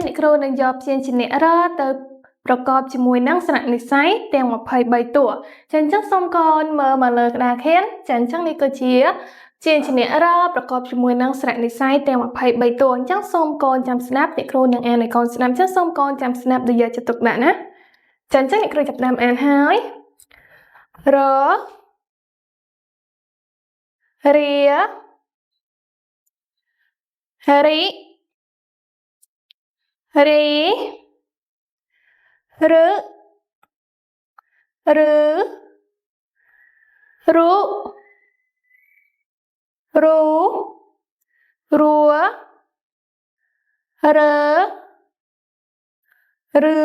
ទៀតអ្នកគ្រូនឹងយកព្យាញ្ជនៈរទៅប្រកបជាមួយនឹងស្រៈនិស្ស័យទាំង23តួចាអញ្ចឹងសូមកូនមើលមកលើក្តារខៀនចាអញ្ចឹងនេះគឺជាព្យាញ្ជនៈរប្រកបជាមួយនឹងស្រៈនិស្ស័យទាំង23តួអញ្ចឹងសូមកូនចាំស្ដាប់អ្នកគ្រូនឹងអានឲ្យកូនស្ដាប់អញ្ចឹងសូមកូនចាំស្ដាប់ដោយយកចិត្តទុកដាក់ណាចាអញ្ចឹងអ្នកគ្រូចាប់ផ្ដើមអានហើយររារិរីរឺរុរូរួរើរឿ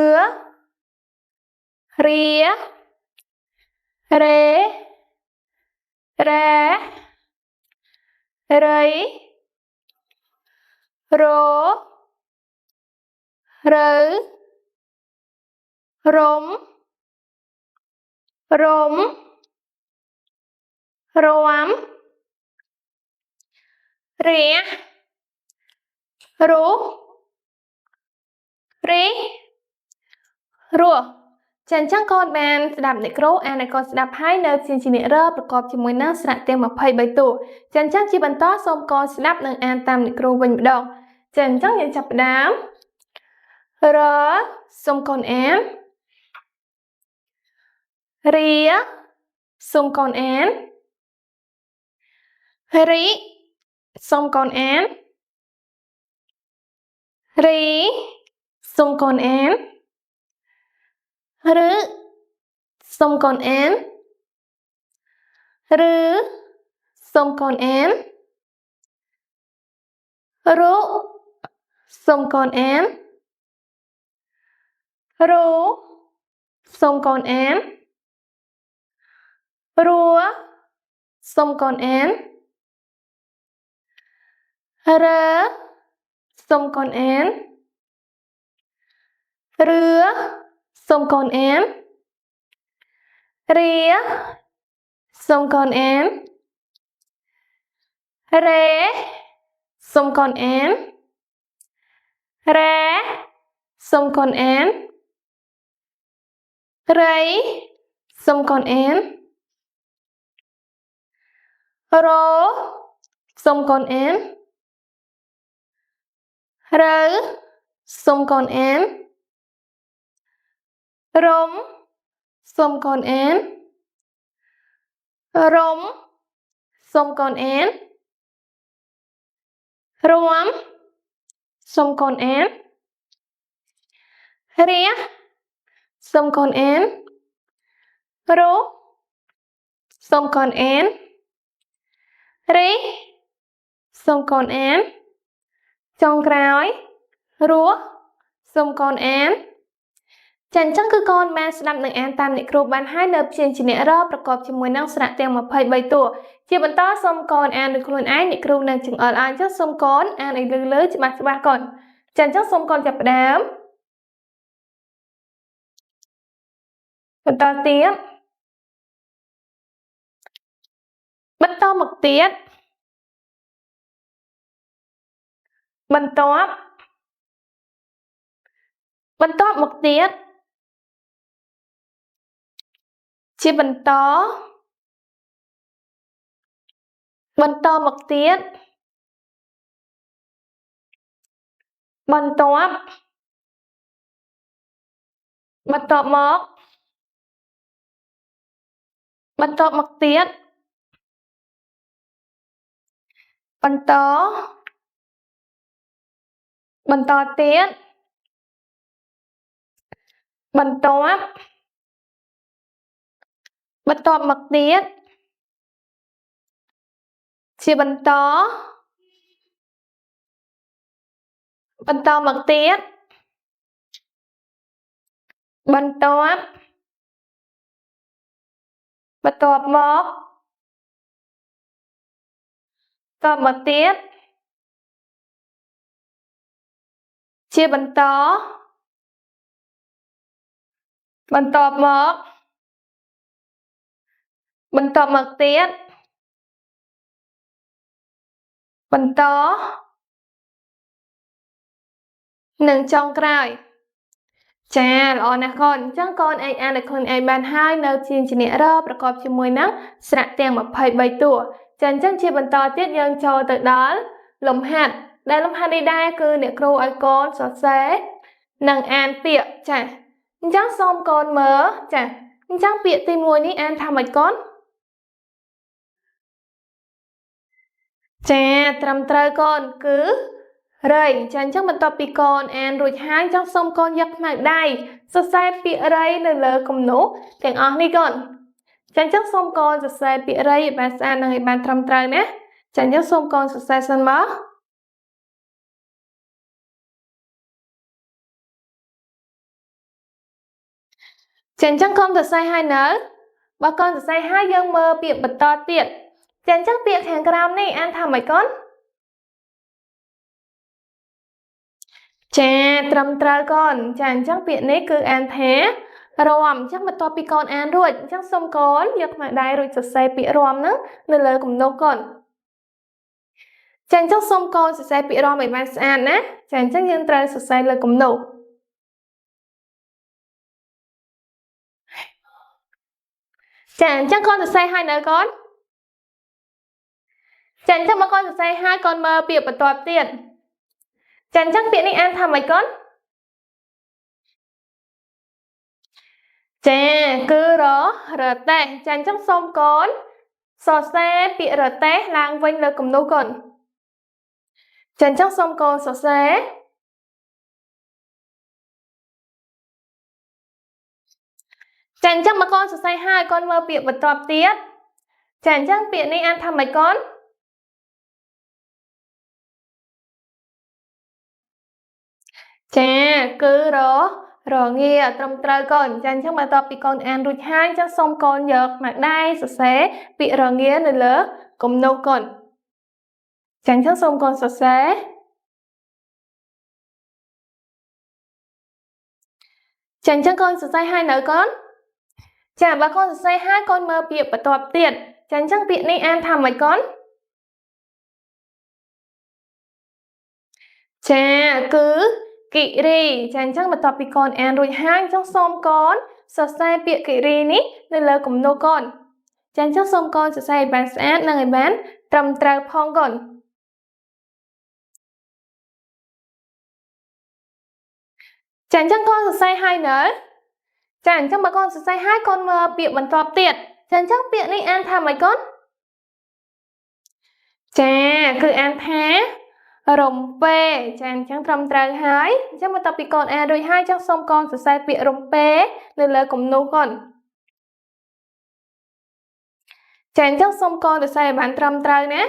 រារេរ៉ារៃររើរុំរុំរាំរះរុះរិះរស់ចាអញ្ចឹងកូនបានស្ដាប់អ្នកគ្រូអានឲ្យកូនស្ដាប់ហើយនៅព្យាញ្ជនៈរប្រកបជាមួយនឹងស្រៈទាំង23តួចាអញ្ចឹងជាបន្តសូមកូនស្ដាប់និងអានតាមអ្នកគ្រូវិញម្ដងចាអញ្ចឹងយើងចាប់ផ្ដើមរសូមកូនអានរាសូមកូនអានរិសូមកូនអានរីសូមកូនអានរឺសូមកូនអានឬសូមកូនអានរុសូមកូនអានរੂសូមកូនអានរួសូមកូនអានរើសូមកូនអានរឿសូមកូនអានរាសូមកូនអានរេសូមកូនអានរ៉ាសូមកូនអានរៃសូមកូនអានរសូមកូនអានរើសូមកូនអានរុំសូមកូនអានរុំសូមកូនអានរួមសូមកូនអានរះសូមកូនអានរុះសូមកូនអានរិះសូមកូនអានចុងក្រោយរស់សូមកូនអានចាអញ្ចឹងគឺកូនបានស្ដាប់និងអានតាមអ្នកគ្រូបានហើយនៅព្យាញ្ជនៈរប្រកបជាមួយនឹងស្រៈទាំង23តួជាបន្តសូមកូនអានដោយខ្លួនឯងអ្នកគ្រូនឹងចង្អុលឲ្យអញ្ចឹងសូមកូនអានឲ្យលឺច្បាស់កូនចាអញ្ចឹងសូមកូនចាប់ផ្ដើមបន្តទៀតបន្តមកទៀតបន្ទាប់មកទៀតជាបន្តមកទៀតបន្ទាប់មកបន្ទាប់មកទៀតបន្តទៀតបន្ទាប់មកទៀតជាបន្តមកទៀតបន្ទាប់មកមកទៀតជាបន្តបន្ទាប់មកទៀតបន្ត នឹងចុងក្រោយចាល្អណាស់កូនអញ្ចឹងកូនអាចអានឲ្យខ្លួនឯងបានហើយនៅជាញ្ជនៈរប្រកបជាមួយនឹងស្រៈទាំង23តួចាអញ្ចឹងជាបន្តទៀតយើងចូលទៅដល់លំហាត់ដែលលំហាត់នេះដែរគឺអ្នកគ្រូឲ្យកូនសរសេរនិងអានពាក្យចាអញ្ចឹងសូមកូនមើលចាអញ្ចឹងពាក្យទី1នេះអានថាម៉េចកូនចាត្រឹមត្រូវកូនគឺរៃចាអញ្ចឹងបន្ទាប់ពីកូនអានរួចហើយចង់សូមកូនយកខ្មៅដៃសរសេរពាក្យរៃនៅលើគំនូសទាំងអស់នេះកូនចាអញ្ចឹងសូមកូនសរសេរពាក្យរៃឲ្យបានស្អាតនិងឲ្យបានត្រឹមត្រូវណាចាអញ្ចឹងសូមកូនសរសេរសិនមកចាអញ្ចឹងកូនសរសេរហើយនៅបើកូនសរសេរហើយយើងមើលពាក្យបន្តទៀតចាអញ្ចឹងពាក្យខាងក្រោមនេះអានថាម៉េចកូនចាត្រឹមត្រូវកូនចាអញ្ចឹងពាក្យនេះគឺអានថារំអញ្ចឹងបន្ទាប់ពីកូនអានរួចអញ្ចឹងសូមកូនយកខ្មៅដៃរួចសរសេរពាក្យរំហ្នឹងនៅលើគំនូសកូនចាអញ្ចឹងសូមកូនសរសេរពាក្យរំឲ្យបានស្អាតណាចាអញ្ចឹងយើងត្រូវសរសេរលើគំនូសចាអញ្ចឹងកូនសរសេរហើយនៅកូនចាអញ្ចឹងបើកូនសរសេរហើយកូនមើលពាក្យបន្ទាប់ទៀតចាអញ្ចឹងពាក្យនេះអានថាម៉េចកូនចាគឺរតេះចាអញ្ចឹងសូមកូនសរសេរពាក្យរតេះឡើងវិញលើគំនូសកូនចាអញ្ចឹងសូមកូនសរសេរចាអញ្ចឹងបើកូនសរសេរហើយកូនមើលពាក្យបន្ទាប់ទៀតចាអញ្ចឹងពាក្យនេះអានថាម៉េចកូនចាគឺរងាត្រឹមត្រូវកូនចាអញ្ចឹងបន្ទាប់ពីកូនអានរួចហើយអញ្ចឹងសូមកូនយកមកដៃសរសេរពាក្យរងានៅលើគំនូសកូនចាអញ្ចឹងសូមកូនសរសេរចាអញ្ចឹងកូនសរសេរហើយនៅកូនចាបើកូនសរសេរហើយកូនមើលពាក្យបន្ទាប់ទៀតចាអញ្ចឹងពាក្យនេះអានថាម៉េចកូនចាគឺគិរីចាអញ្ចឹងបន្ទាប់ពីកូនអានរួចហើយអញ្ចឹងសូមកូនសរសេរពាក្យគិរីនេះនៅលើគំនូសកូនចាអញ្ចឹងសូមកូនសរសេរឲ្យបានស្អាតនិងឲ្យបានត្រឹមត្រូវផងកូនចាអញ្ចឹងកូនសរសេរហើយនៅចាអញ្ចឹងបើកូនសរសេរហើយកូនមើលពាក្យបន្ទាប់ទៀតចាអញ្ចឹងពាក្យនេះអានថាម៉េចកូនចាគឺអានថារំពេចាអញ្ចឹងត្រឹមត្រូវហើយអញ្ចឹងបន្ទាប់ពីកូនអានរួចហើយអញ្ចឹងសូមកូនសរសេរពាក្យរំពេនៅលើគំនូសកូនចាអញ្ចឹងសូមកូនសរសេរឲ្យបានត្រឹមត្រូវណា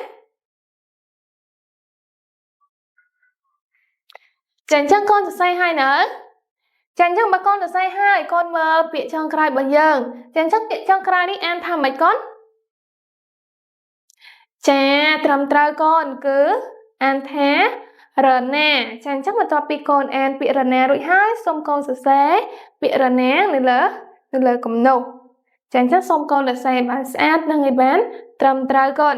ចាអញ្ចឹងកូនសរសេរហើយនៅចាអញ្ចឹងបើកូនសរសេរហើយកូនមើលពាក្យចុងក្រោយរបស់យើងចាអញ្ចឹងពាក្យចុងក្រោយនេះអានថាម៉េចកូនចាត្រឹមត្រូវកូនគឺអានថារណាចាអញ្ចឹងបន្ទាប់ពីកូនអានពាក្យរណារួចហើយសូមកូនសរសេរពាក្យរណានៅលើគំនូសចាអញ្ចឹងសូមកូនសរសេរបានស្អាតនិងឲ្យបានត្រឹមត្រូវកូន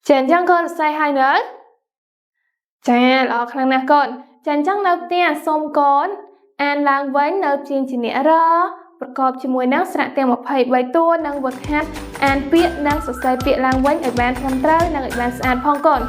ចាអញ្ចឹងកូនសរសេរហើយនៅចាល្អខ្លាំងណាស់កូនចាអញ្ចឹងនៅផ្ទះសូមកូនអានឡើងវិញនៅព្យាញ្ជនៈរប្រកបជាមួយនឹងស្រៈទាំង23តួនិងវឹកហាត់អានពាក្យនិងសរសេរពាក្យឡើងវិញឲ្យបានត្រឹមត្រូវនិងឲ្យបានស្អាតផងកូន